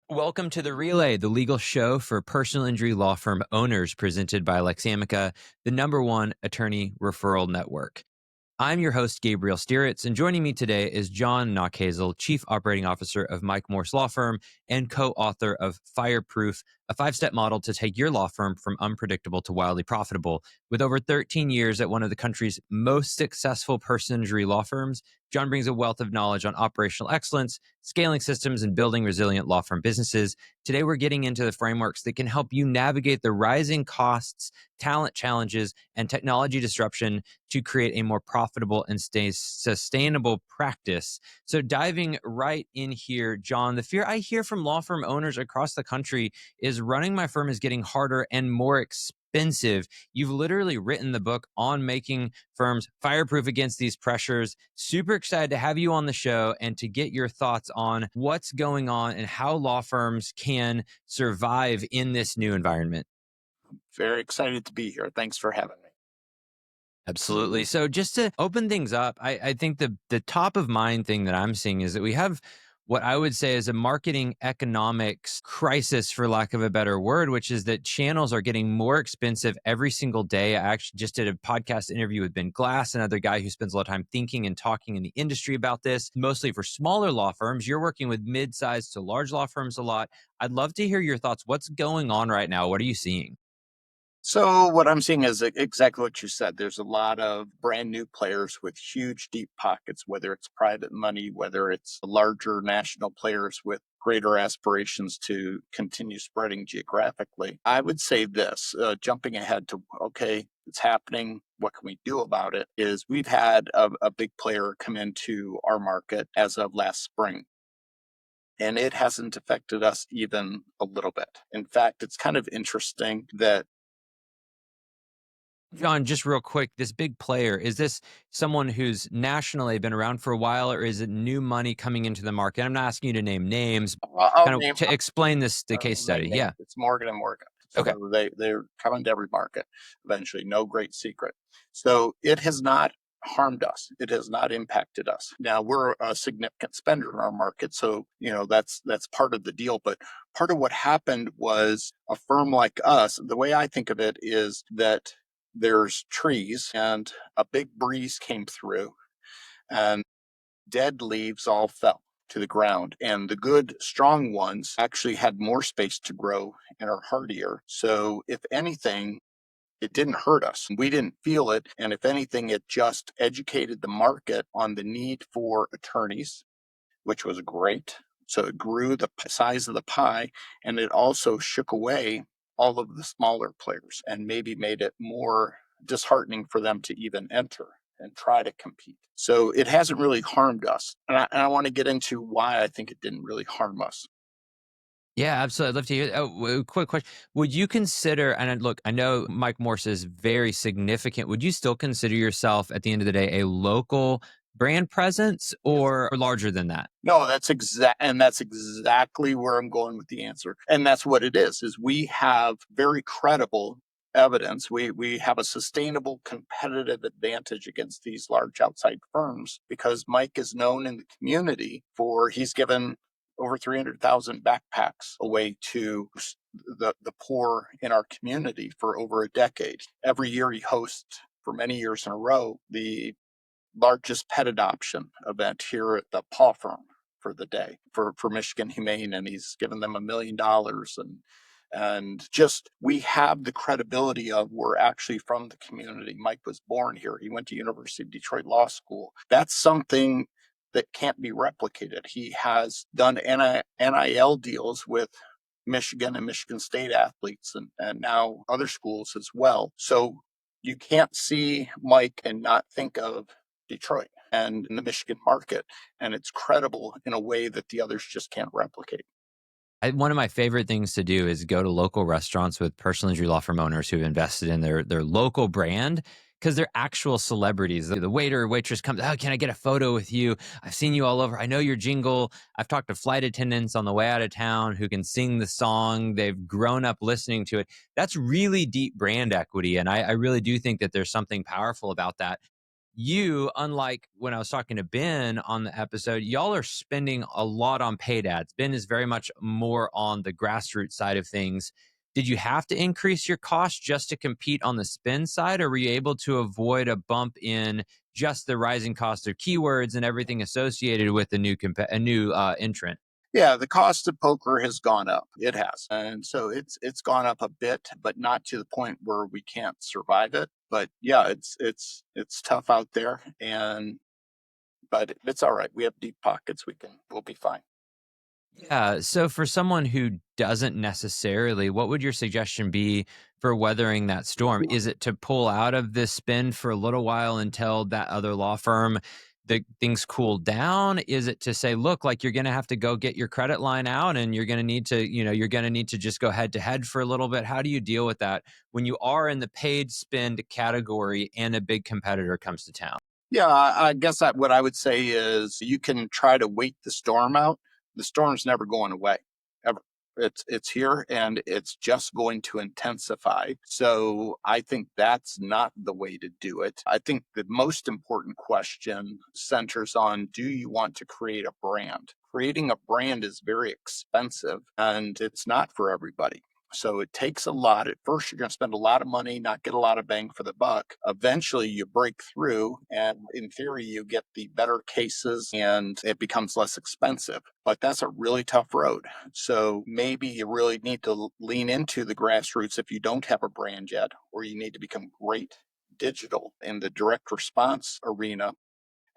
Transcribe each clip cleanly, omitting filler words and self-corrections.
Welcome to The Relay, the legal show for personal injury law firm owners, presented by Lexamica, the #1 attorney referral network. I'm your host, Gabriel Stiritz, and joining me today is John Nachazel, Chief Operating Officer of Mike Morse Law Firm and co-author of Fireproof, a 5-step model to take your law firm from unpredictable to wildly profitable. With over 13 years at one of the country's most successful personal injury law firms, John brings a wealth of knowledge on operational excellence, scaling systems, and building resilient law firm businesses. Today, we're getting into the frameworks that can help you navigate the rising costs, talent challenges, and technology disruption to create a more profitable and sustainable practice. So diving right in here, John, the fear I hear from law firm owners across the country is running my firm is getting harder and more expensive. You've literally written the book on making firms fireproof against these pressures. Super excited to have you on the show and to get your thoughts on what's going on and how law firms can survive in this new environment. Very excited to be here. Thanks for having me. Absolutely. So just to open things up, I think the top of mind thing that I'm seeing is that we have what I would say is a marketing economics crisis, for lack of a better word, which is that channels are getting more expensive every single day. I actually just did a podcast interview with Ben Glass, another guy who spends a lot of time thinking and talking in the industry about this, mostly for smaller law firms. You're working with mid-sized to large law firms a lot. I'd love to hear your thoughts. What's going on right now? What are you seeing? So, what I'm seeing is exactly what you said. There's a lot of brand new players with huge, deep pockets, whether it's private money, whether it's larger national players with greater aspirations to continue spreading geographically. I would say this, jumping ahead to, okay, it's happening. What can we do about it? Is we've had a big player come into our market as of last spring. And it hasn't affected us even a little bit. In fact, it's kind of interesting that John, just real quick, this big player, is this someone who's nationally been around for a while, or is it new money coming into the market? I'm not asking you to name names, I'll kind of name to explain the case I'll name study. names. Yeah. It's Morgan and Morgan. Okay. So they're coming to every market eventually. No great secret. So it has not harmed us. It has not impacted us. Now we're a significant spender in our market, so that's part of the deal. But part of what happened was a firm like us. The way I think of it is that there's trees, and a big breeze came through, and dead leaves all fell to the ground. And the good, strong ones actually had more space to grow and are hardier. So, if anything, it didn't hurt us. We didn't feel it. And if anything, it just educated the market on the need for attorneys, which was great. So, it grew the size of the pie, and it also shook away all of the smaller players and maybe made it more disheartening for them to even enter and try to compete. So it hasn't really harmed us. And I want to get into why I think it didn't really harm us. Yeah, absolutely. I'd love to hear. Quick question. Would you consider, and look, I know Mike Morse is very significant. Would you still consider yourself at the end of the day a local brand presence Yes. or larger than that? No, that's exactly where I'm going with the answer. And that's what it is we have very credible evidence. We have a sustainable competitive advantage against these large outside firms because Mike is known in the community for he's given over 300,000 backpacks away to the poor in our community for over a decade. Every year he hosts for many years in a row the largest pet adoption event here at the Paw Firm for the day for Michigan Humane, and he's given them $1 million. And just we have the credibility of we're actually from the community. Mike was born here. He went to University of Detroit Law School. That's something that can't be replicated. He has done NIL deals with Michigan and Michigan State athletes and now other schools as well. So you can't see Mike and not think of Detroit and in the Michigan market. And it's credible in a way that the others just can't replicate. One of my favorite things to do is go to local restaurants with personal injury law firm owners who've invested in their local brand because they're actual celebrities. The waiter or waitress comes, oh, can I get a photo with you? I've seen you all over. I know your jingle. I've talked to flight attendants on the way out of town who can sing the song. They've grown up listening to it. That's really deep brand equity. And I really do think that there's something powerful about that. you, unlike when I was talking to Ben on the episode, y'all are spending a lot on paid ads. Ben is very much more on the grassroots side of things. Did you have to increase your cost just to compete on the spend side, or were you able to avoid a bump in just the rising cost of keywords and everything associated with a new entrant? Yeah, the cost of poker has gone up. It has. And so it's gone up a bit, but not to the point where we can't survive it. But yeah, it's tough out there, and but it's all right. We have deep pockets. We'll be fine. Yeah. So for someone who doesn't necessarily, what would your suggestion be for weathering that storm? Is it to pull out of this spin for a little while until that other law firm, the things cool down? Is it to say, look, like you're going to have to go get your credit line out and you're going to need to, you're going to need to just go head to head for a little bit? How do you deal with that when you are in the paid spend category and a big competitor comes to town? Yeah, I guess what I would say is you can try to wait the storm out. The storm's never going away, ever. It's here and it's just going to intensify. So I think that's not the way to do it. I think the most important question centers on, do you want to create a brand? Creating a brand is very expensive and it's not for everybody. So it takes a lot. At first, you're going to spend a lot of money, not get a lot of bang for the buck. Eventually, you break through, and in theory, you get the better cases and it becomes less expensive. But that's a really tough road. So maybe you really need to lean into the grassroots if you don't have a brand yet, or you need to become great digital in the direct response arena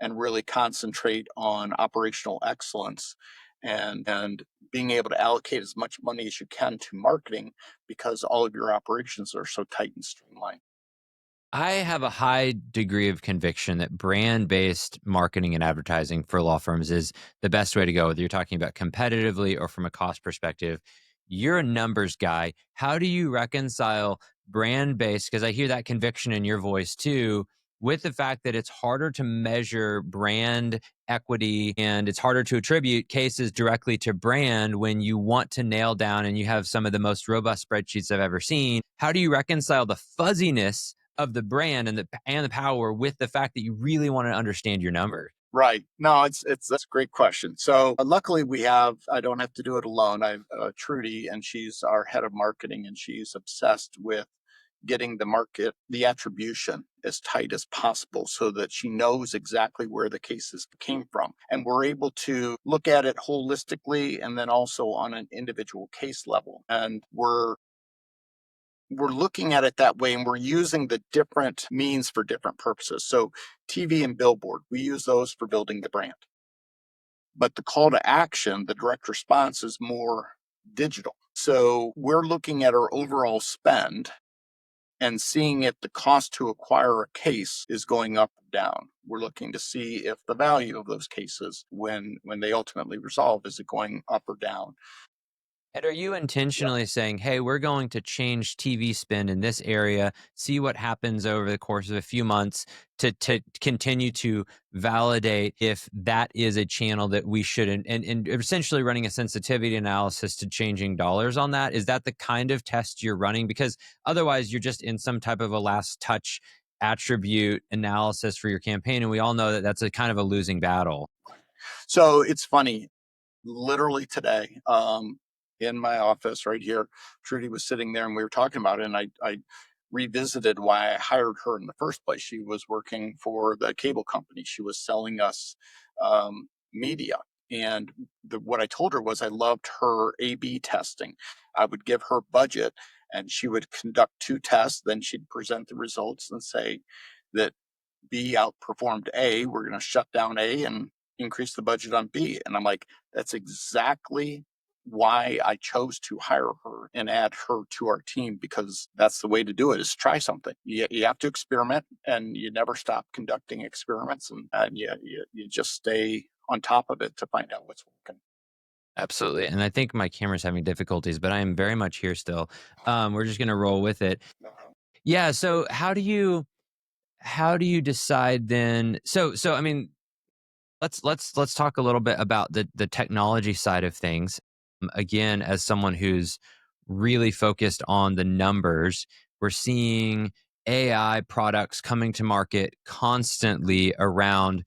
and really concentrate on operational excellence and being able to allocate as much money as you can to marketing because all of your operations are so tight and streamlined. I have a high degree of conviction that brand based marketing and advertising for law firms is the best way to go, whether you're talking about competitively or from a cost perspective. You're a numbers guy. How do you reconcile brand based? Because I hear that conviction in your voice too, with the fact that it's harder to measure brand equity and it's harder to attribute cases directly to brand when you want to nail down and you have some of the most robust spreadsheets I've ever seen. How do you reconcile the fuzziness of the brand and the power with the fact that you really want to understand your numbers? Right. No, it's that's a great question. So luckily I don't have to do it alone. I have Trudy, and she's our head of marketing, and she's obsessed with getting the attribution as tight as possible so that she knows exactly where the cases came from. And we're able to look at it holistically and then also on an individual case level. And we're looking at it that way, and we're using the different means for different purposes. So TV and billboard, we use those for building the brand. But the call to action, the direct response, is more digital. So we're looking at our overall spend and seeing if the cost to acquire a case is going up or down. We're looking to see if the value of those cases, when they ultimately resolve, is it going up or down. And are you Yeah. intentionally saying, hey, we're going to change TV spend in this area, see what happens over the course of a few months to continue to validate if that is a channel that we should, and essentially running a sensitivity analysis to changing dollars on that? Is that the kind of test you're running? Because otherwise, you're just in some type of a last touch attribute analysis for your campaign. And we all know that that's a kind of a losing battle. So it's funny, literally today, in my office right here, Trudy was sitting there and we were talking about it. And I revisited why I hired her in the first place. She was working for the cable company, she was selling us media. And what I told her was I loved her A/B testing. I would give her budget and she would conduct two tests. Then she'd present the results and say that B outperformed A. We're going to shut down A and increase the budget on B. And I'm like, that's exactly why I chose to hire her and add her to our team, because that's the way to do it, is try something. You have to experiment, and you never stop conducting experiments, and you just stay on top of it to find out what's working. Absolutely. And I think my camera's having difficulties, but I am very much here still. We're just going to roll with it. Yeah. So how do you decide then? So I mean, let's talk a little bit about the technology side of things. Again, as someone who's really focused on the numbers, we're seeing AI products coming to market constantly around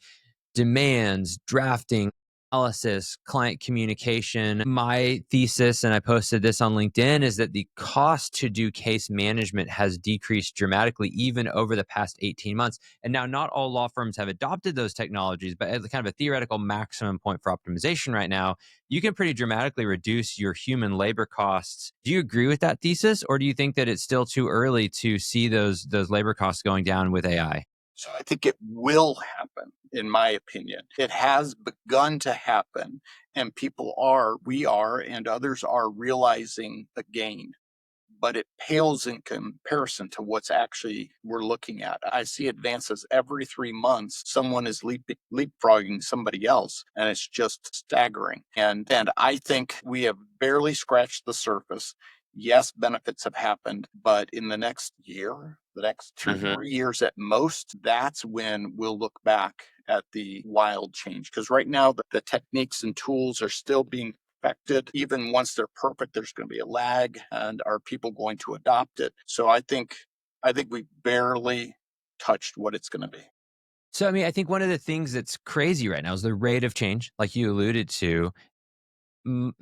demands, drafting, analysis, client communication. My thesis, and I posted this on LinkedIn, is that the cost to do case management has decreased dramatically even over the past 18 months. And now, not all law firms have adopted those technologies, but as kind of a theoretical maximum point for optimization right now, you can pretty dramatically reduce your human labor costs. Do you agree with that thesis, or do you think that it's still too early to see those labor costs going down with AI? So I think it will happen, in my opinion. It has begun to happen, and we are, and others are realizing the gain, but it pales in comparison to what's actually we're looking at. I see advances every 3 months. Someone is leapfrogging somebody else, and it's just staggering. And I think we have barely scratched the surface. Yes, benefits have happened, but in the next year, the next two, Mhm. 3 years at most, that's when we'll look back at the wild change. Because right now, the techniques and tools are still being perfected. Even once they're perfect, there's going to be a lag, and are people going to adopt it? So I think we barely touched what it's going to be. So, I mean, I think one of the things that's crazy right now is the rate of change, like you alluded to. Mm,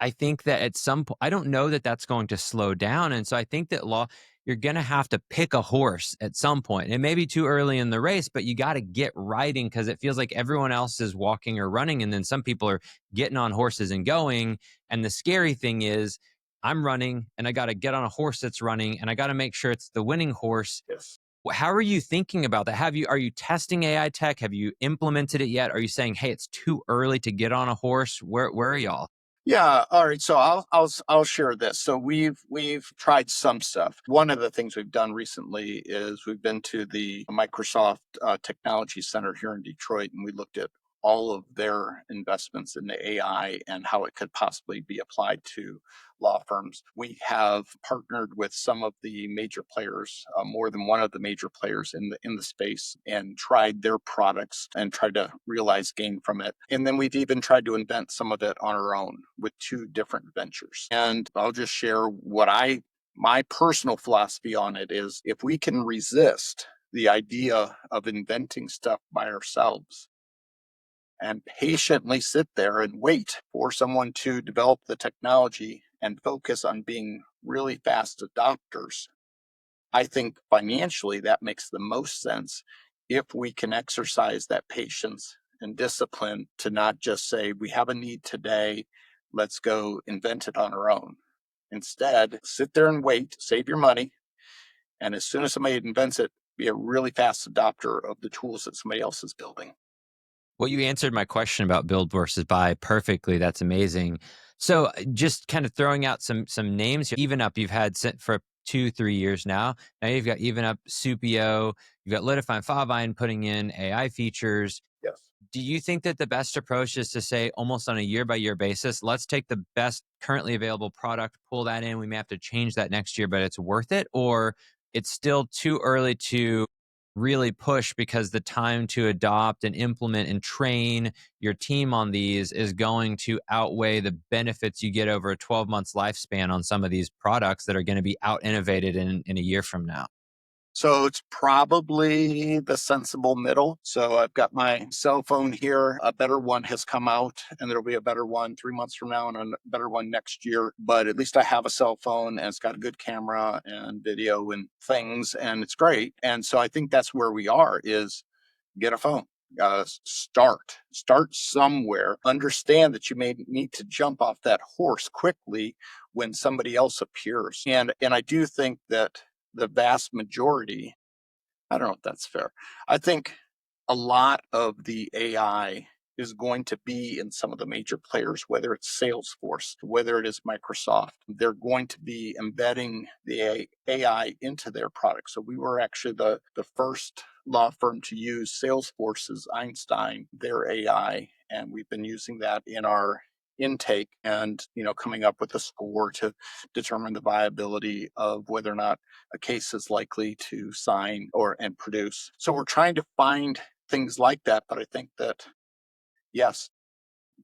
I think that at some point, I don't know that that's going to slow down. And so I think that you're going to have to pick a horse at some point. It may be too early in the race, but you got to get riding because it feels like everyone else is walking or running. And then some people are getting on horses and going. And the scary thing is, I'm running and I got to get on a horse that's running and I got to make sure it's the winning horse. Yes. How are you thinking about that? Are you testing AI tech? Have you implemented it yet? Are you saying, hey, it's too early to get on a horse? Where are y'all? Yeah. All right. So I'll share this. So we've tried some stuff. One of the things we've done recently is we've been to the Microsoft Technology Center here in Detroit, and we looked at all of their investments in the AI and how it could possibly be applied to law firms. We have partnered with some of the major players, more than one of the major players in the space, and tried their products and tried to realize gain from it. And then we've even tried to invent some of it on our own with two different ventures. And I'll just share my personal philosophy on it is, if we can resist the idea of inventing stuff by ourselves and patiently sit there and wait for someone to develop the technology and focus on being really fast adopters, I think financially that makes the most sense if we can exercise that patience and discipline to not just say, we have a need today, let's go invent it on our own. Instead, sit there and wait, save your money, and as soon as somebody invents it, be a really fast adopter of the tools that somebody else is building. Well, you answered my question about build versus buy perfectly. That's amazing. So, just kind of throwing out some names here. Even Up, you've had for 2 3 years now. Now you've got Even Up, Supio, you've got Litify and Favine putting in AI features. Yes. Do you think that the best approach is to say, almost on a year by year basis, let's take the best currently available product, pull that in. We may have to change that next year, but it's worth it? Or it's still too early to really push because the time to adopt and implement and train your team on these is going to outweigh the benefits you get over a 12 months lifespan on some of these products that are going to be out innovated in a year from now? So it's probably the sensible middle. So I've got my cell phone here. A better one has come out, and there'll be a better one 3 months from now and a better one next year. But at least I have a cell phone, and it's got a good camera and video and things, and it's great. And so I think that's where we are, is get a phone. Start somewhere. Understand that you may need to jump off that horse quickly when somebody else appears. And I do think that the vast majority, I don't know if that's fair. I think a lot of the AI is going to be in some of the major players, whether it's Salesforce, whether it is Microsoft. They're going to be embedding the AI into their products. So we were actually the first law firm to use Salesforce's Einstein, their AI, and we've been using that in our intake, and coming up with a score to determine the viability of whether or not a case is likely to sign or and produce. So we're trying to find things like that. But I think that, yes,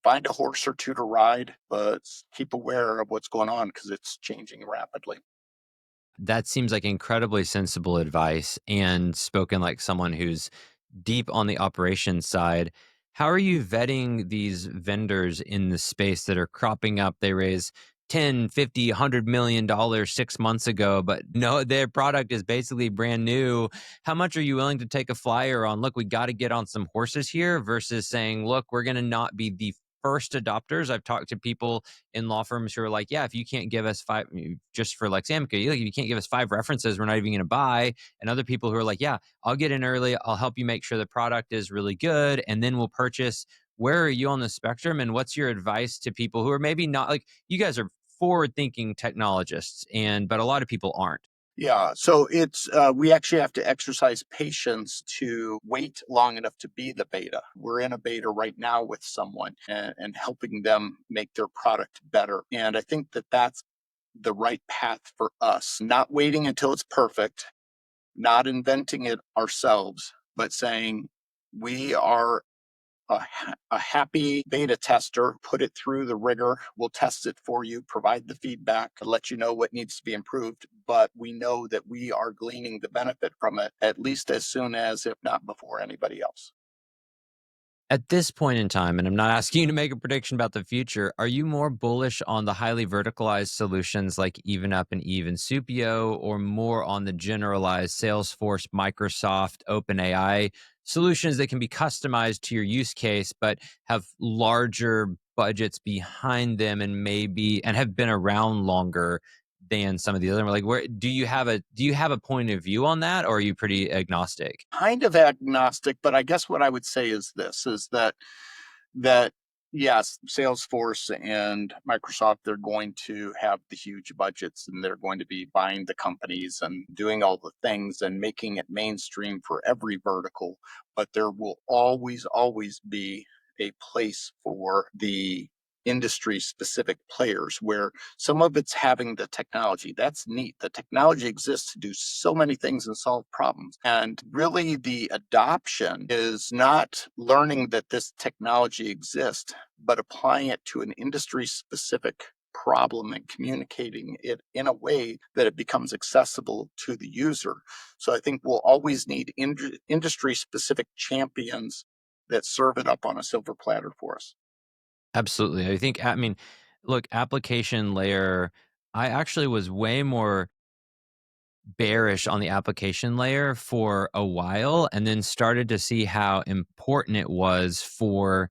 find a horse or two to ride, but keep aware of what's going on because it's changing rapidly. That seems like incredibly sensible advice and spoken like someone who's deep on the operations side. How are you vetting these vendors in the space that are cropping up? They raise 10, 50, $100 million 6 months ago, but no, their product is basically brand new. How much are you willing to take a flyer on, look, we got to get on some horses here versus saying, look, we're going to not be the first adopters? I've talked to people in law firms who are like, yeah, if you can't give us five, just for like Samka, if you can't give us five references, we're not even going to buy. And other people who are like, yeah, I'll get in early. I'll help you make sure the product is really good, and then we'll purchase. Where are you on the spectrum? And what's your advice to people who are maybe not like you guys are forward thinking technologists, but a lot of people aren't? Yeah, so it's we actually have to exercise patience to wait long enough to be the beta. We're in a beta right now with someone and helping them make their product better. And I think that that's the right path for us. Not waiting until it's perfect, not inventing it ourselves, but saying we are a happy beta tester, put it through the rigor. We'll test it for you, provide the feedback, let you know what needs to be improved. But we know that we are gleaning the benefit from it at least as soon as, if not before, anybody else. At this point in time, and I'm not asking you to make a prediction about the future, are you more bullish on the highly verticalized solutions like EvenUp and Supio, or more on the generalized Salesforce, Microsoft, OpenAI solutions that can be customized to your use case, but have larger budgets behind them and have been around longer than some of the other? Like, where do you have a point of view on that, or are you pretty agnostic? Kind of agnostic, but I guess what I would say is this is that yes, Salesforce and Microsoft, they're going to have the huge budgets and they're going to be buying the companies and doing all the things and making it mainstream for every vertical. But there will always be a place for the industry specific players where some of it's having the technology. That's neat. The technology exists to do so many things and solve problems. And really, the adoption is not learning that this technology exists, but applying it to an industry specific problem and communicating it in a way that it becomes accessible to the user. So I think we'll always need industry specific champions that serve it up on a silver platter for us. Absolutely. I mean, look, application layer, I actually was way more bearish on the application layer for a while and then started to see how important it was for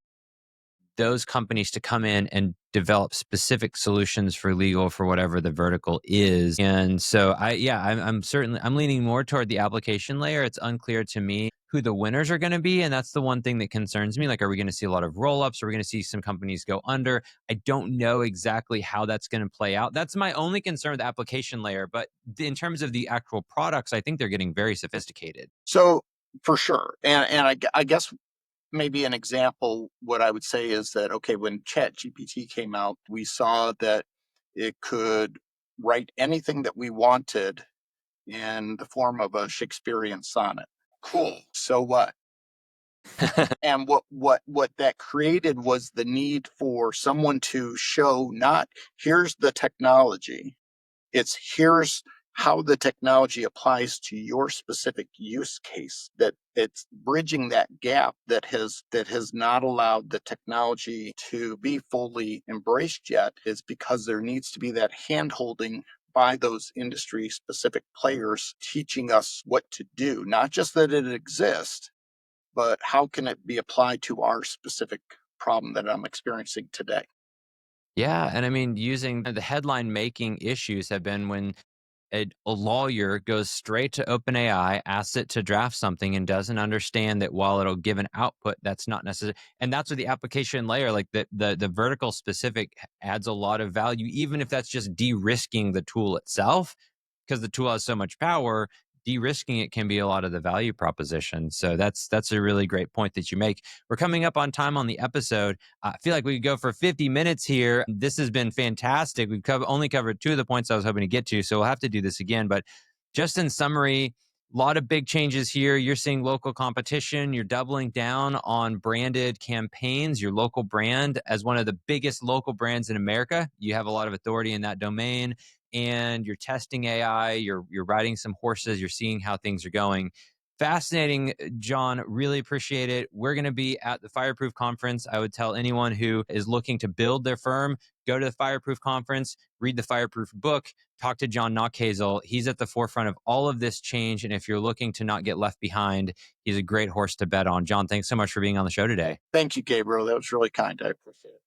those companies to come in and develop specific solutions for legal for whatever the vertical is. And so I'm leaning more toward the application layer. It's unclear to me who the winners are going to be, and that's the one thing that concerns me. Like, are we going to see a lot of roll-ups? Are we going to see some companies go under? I don't know exactly how that's going to play out. That's my only concern with the application layer. But in terms of the actual products, I think they're getting very sophisticated. So for sure. I guess maybe an example, what I would say is that, okay, when Chat GPT came out, we saw that it could write anything that we wanted in the form of a Shakespearean sonnet. Cool. So what? And what that created was the need for someone to show not here's the technology, it's here's how the technology applies to your specific use case. That it's bridging that gap that has not allowed the technology to be fully embraced yet, is because there needs to be that hand holding by those industry specific players teaching us what to do, not just that it exists, but how can it be applied to our specific problem that I'm experiencing today. Yeah, and I mean, using the headline making issues have been when a lawyer goes straight to OpenAI, asks it to draft something, and doesn't understand that while it'll give an output, that's not necessary. And that's where the application layer, like the vertical specific, adds a lot of value, even if that's just de-risking the tool itself, because the tool has so much power. De-risking it can be a lot of the value proposition. So that's a really great point that you make. We're coming up on time on the episode. I feel like we could go for 50 minutes here. This has been fantastic. We've only covered two of the points I was hoping to get to, so we'll have to do this again. But just in summary, a lot of big changes here. You're seeing local competition. You're doubling down on branded campaigns, your local brand as one of the biggest local brands in America. You have a lot of authority in that domain. and you're testing AI, you're riding some horses, you're seeing how things are going. Fascinating, John. Really appreciate it. We're going to be at the Fireproof Conference. I would tell anyone who is looking to build their firm, go to the Fireproof Conference, read the Fireproof book, talk to John Nachazel. He's at the forefront of all of this change. And if you're looking to not get left behind, he's a great horse to bet on. John, thanks so much for being on the show today. Thank you, Gabriel. That was really kind. I appreciate it.